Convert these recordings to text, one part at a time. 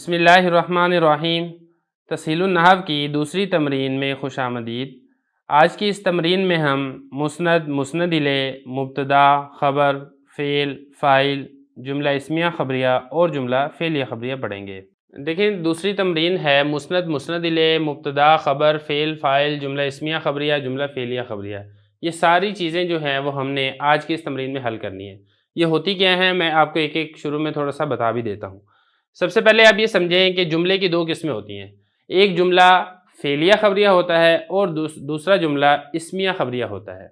بسم اللہ الرحمن الرحیم۔ تسہیل النحو کی دوسری تمرین میں خوش آمدید۔ آج کی اس تمرین میں ہم مسند، مسند الیہ، مبتدا، خبر، فعل، فاعل، جملہ اسمیہ خبریہ اور جملہ فعلیہ خبریہ پڑھیں گے۔ دیکھیں دوسری تمرین ہے مسند، مسند الیہ، مبتدا، خبر، فعل، فاعل، جملہ اسمیہ خبریہ، جملہ فعلیہ خبریہ۔ یہ ساری چیزیں جو ہیں وہ ہم نے آج کی اس تمرین میں حل کرنی ہے۔ یہ ہوتی کیا ہیں میں آپ کو ایک ایک شروع میں تھوڑا سا بتا بھی دیتا ہوں۔ سب سے پہلے آپ یہ سمجھیں کہ جملے کی دو قسمیں ہوتی ہیں، ایک جملہ فعلیہ خبریہ ہوتا ہے اور دوسرا جملہ اسمیہ خبریہ ہوتا ہے۔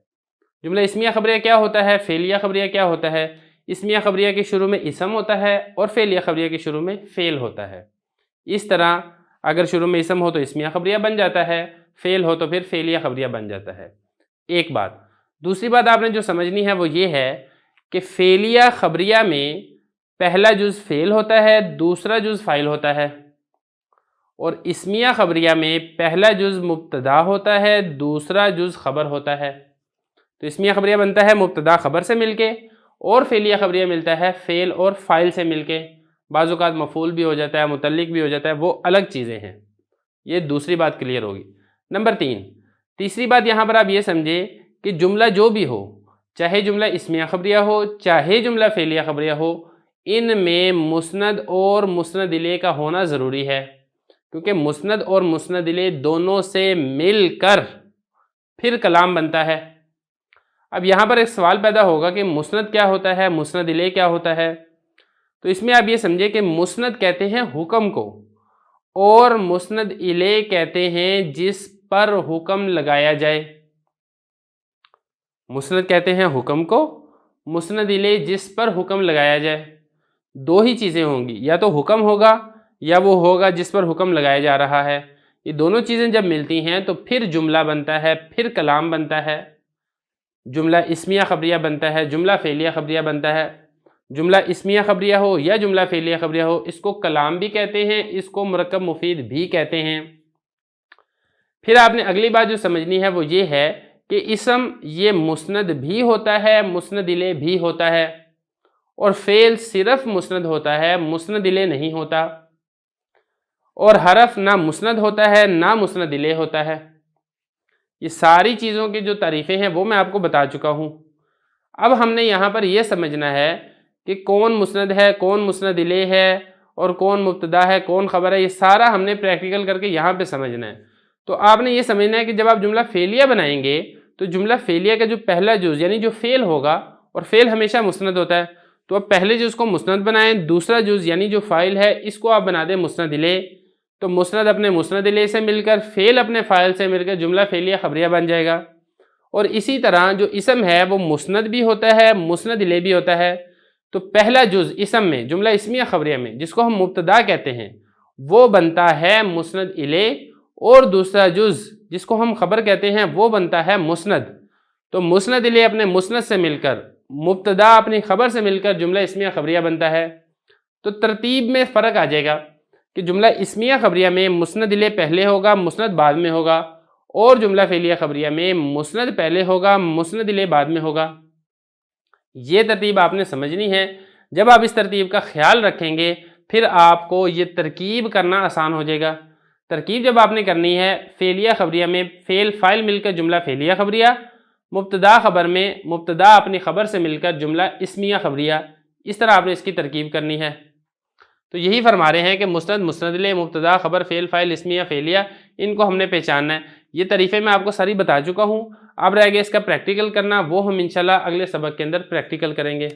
جملہ اسمیہ خبریہ کیا ہوتا ہے، فعلیہ خبریہ کیا ہوتا ہے؟ اسمیہ خبریہ کے شروع میں اسم ہوتا ہے اور فعلیہ خبریہ کے شروع میں فعل ہوتا ہے۔ اس طرح اگر شروع میں اسم ہو تو اسمیہ خبریہ بن جاتا ہے، فعل ہو تو پھر فعلیہ خبریہ بن جاتا ہے۔ ایک بات۔ دوسری بات آپ نے جو سمجھنی ہے وہ یہ ہے کہ فعلیہ خبریہ میں پہلا جز فعل ہوتا ہے، دوسرا جز فاعل ہوتا ہے، اور اسمیہ خبریہ میں پہلا جز مبتدا ہوتا ہے، دوسرا جز خبر ہوتا ہے۔ تو اسمیہ خبریہ بنتا ہے مبتدا خبر سے مل کے، اور فعلیہ خبریہ ملتا ہے فعل اور فاعل سے مل کے۔ بعض اوقات مفعول بھی ہو جاتا ہے، متعلق بھی ہو جاتا ہے، وہ الگ چیزیں ہیں۔ یہ دوسری بات کلیئر ہوگی۔ نمبر 3، تیسری بات یہاں پر آپ یہ سمجھے کہ جملہ جو بھی ہو، چاہے جملہ اسمیہ خبریہ ہو چاہے جملہ فعلیہ خبریہ ہو، ان میں مسند اور مسند الیہ کا ہونا ضروری ہے، کیونکہ مسند اور مسند الیہ دونوں سے مل کر پھر کلام بنتا ہے۔ اب یہاں پر ایک سوال پیدا ہوگا کہ مسند کیا ہوتا ہے، مسند الیہ کیا ہوتا ہے؟ تو اس میں آپ یہ سمجھے کہ مسند کہتے ہیں حکم کو، اور مسند الیہ کہتے ہیں جس پر حکم لگایا جائے۔ مسند کہتے ہیں حکم کو، مسند الیہ جس پر حکم لگایا جائے۔ دو ہی چیزیں ہوں گی، یا تو حکم ہوگا یا وہ ہوگا جس پر حکم لگایا جا رہا ہے۔ یہ دونوں چیزیں جب ملتی ہیں تو پھر جملہ بنتا ہے، پھر کلام بنتا ہے۔ جملہ اسمیہ خبریہ بنتا ہے، جملہ فعلیہ خبریہ بنتا ہے۔ جملہ اسمیہ خبریہ ہو یا جملہ فعلیہ خبریہ ہو، اس کو کلام بھی کہتے ہیں، اس کو مرکب مفید بھی کہتے ہیں۔ پھر آپ نے اگلی بات جو سمجھنی ہے وہ یہ ہے کہ اسم یہ مسند بھی ہوتا ہے، مسند الیہ بھی ہوتا ہے، اور فعل صرف مسند ہوتا ہے، مسند الیہ نہیں ہوتا، اور حرف نہ مسند ہوتا ہے نہ مسند الیہ ہوتا ہے۔ یہ ساری چیزوں کی جو تعریفیں ہیں وہ میں آپ کو بتا چکا ہوں۔ اب ہم نے یہاں پر یہ سمجھنا ہے کہ کون مسند ہے، کون مسند الیہ ہے، اور کون مبتدا ہے، کون خبر ہے۔ یہ سارا ہم نے پریکٹیکل کر کے یہاں پہ سمجھنا ہے۔ تو آپ نے یہ سمجھنا ہے کہ جب آپ جملہ فعلیہ بنائیں گے تو جملہ فعلیہ کا جو پہلا جز یعنی جو فعل ہوگا، اور فعل ہمیشہ مسند ہوتا ہے، تو اب پہلے جز کو مسند بنائیں، دوسرا جز یعنی جو فاعل ہے اس کو آپ بنا دیں مسند الیہ، تو مسند اپنے مسند الیہ سے مل کر، فعل اپنے فاعل سے مل کر جملہ فعلیہ خبریہ بن جائے گا۔ اور اسی طرح جو اسم ہے وہ مسند بھی ہوتا ہے، مسند الیہ بھی ہوتا ہے۔ تو پہلا جز اسم میں، جملہ اسمیہ خبریہ میں، جس کو ہم مبتدا کہتے ہیں، وہ بنتا ہے مسند الیہ، اور دوسرا جز جس کو ہم خبر کہتے ہیں وہ بنتا ہے مسند۔ تو مسند الیہ اپنے مسند سے مل کر، مبتدا اپنی خبر سے مل کر جملہ اسمیہ خبریہ بنتا ہے۔ تو ترتیب میں فرق آ جائے گا کہ جملہ اسمیہ خبریہ میں مسند الیہ پہلے ہوگا، مسند بعد میں ہوگا، اور جملہ فعلیہ خبریہ میں مسند پہلے ہوگا، مسند الیہ بعد میں ہوگا۔ یہ ترتیب آپ نے سمجھنی ہے۔ جب آپ اس ترتیب کا خیال رکھیں گے پھر آپ کو یہ ترکیب کرنا آسان ہو جائے گا۔ ترکیب جب آپ نے کرنی ہے، فعلیہ خبریہ میں فعل فاعل مل کر جملہ فعلیہ خبریہ، مبتدا خبر میں مبتدا اپنی خبر سے مل کر جملہ اسمیہ خبریہ، اس طرح آپ نے اس کی ترکیب کرنی ہے۔ تو یہی فرما رہے ہیں کہ مسند، مسند الیہ، مبتدا خبر، فعل فاعل، اسمیہ فعلیہ، ان کو ہم نے پہچاننا ہے۔ یہ تعریفیں میں آپ کو ساری بتا چکا ہوں، اب رہ گیا اس کا پریکٹیکل کرنا، وہ ہم انشاءاللہ اگلے سبق کے اندر پریکٹیکل کریں گے۔